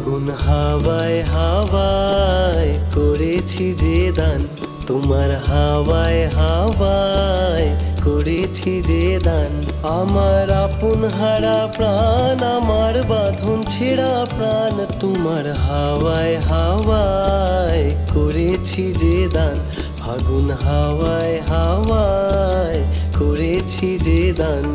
ফাগুন হাওয়ায় হাওয়ায় করেছি যে দান, তোমার হাওয়ায় হাওয়ায় করেছি যে দান। আমার আপন হারা প্রাণ, আমার বাঁধন ছেঁড়া প্রাণ, তোমার হাওয়ায় হাওয়ায় করেছি যে দান। ফাগুন হাওয়ায় হাওয়ায় করেছি যে দান।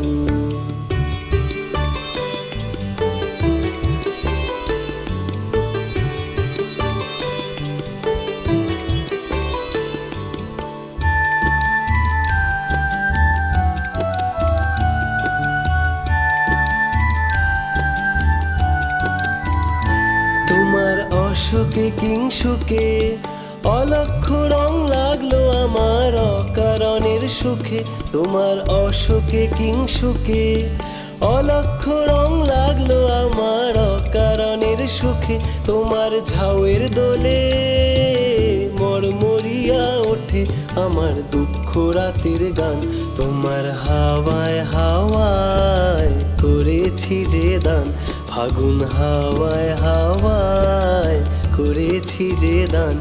তোমার অশোকে কিংসুকে অলক্ষ রং লাগলো আমার অকারণের সুখে। তোমার অশোকে কিংসুকে অলক্ষ রং লাগলো আমার অকারণের সুখে। তোমার ঝাউয়ের দোলে মরমরিয়া ওঠে আমার দুঃখ রাতের গান। তোমার হাওয়ায় হাওয়ায় করেছি যে দান, ফাগুন হাওয়ায় হাওয়ায় করেছি যে দান।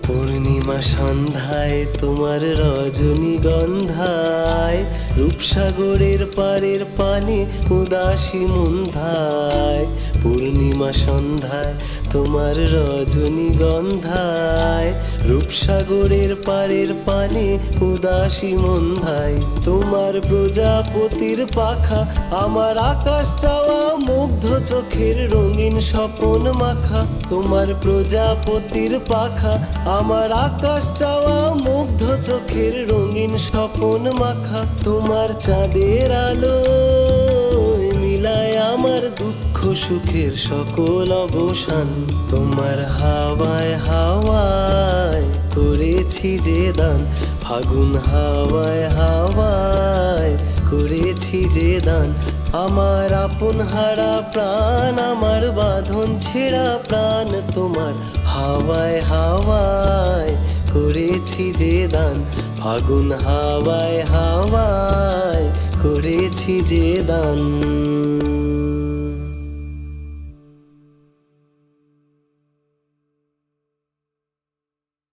পূর্ণিমা সন্ধ্যায় তোমার রজনীগন্ধায়, রূপসাগরের পারের পানে উদাসী মুন্ধায়। পূর্ণিমা সন্ধ্যায় তোমার রজনীগন্ধায়, রূপসাগরের পারের পানে উদাসী মন্ধায়। তোমার প্রজাপতির পাখা আমার আকাশ চাওয়া মুগ্ধ চোখের রঙিন স্বপন মাখা। তোমার প্রজাপতির পাখা আমার আকাশ চাওয়া মুগ্ধ চোখের রঙিন স্বপন মাখা। তোমার চাঁদের আলো মিলায় আমার দুঃখ সুখের সকল অবসান। তোমার হাওয়ায় হাওয়ায় করেছি যে দান, ফাগুন হাওয়ায় হাওয়ায় করেছি যে দান। আমার আপন হারা প্রাণ, আমার বাঁধন ছেঁড়া প্রাণ, তোমার হাওয়ায় হাওয়ায় করেছি যে দান। ফাগুন হাওয়ায় হাওয়ায় করেছি যে দান।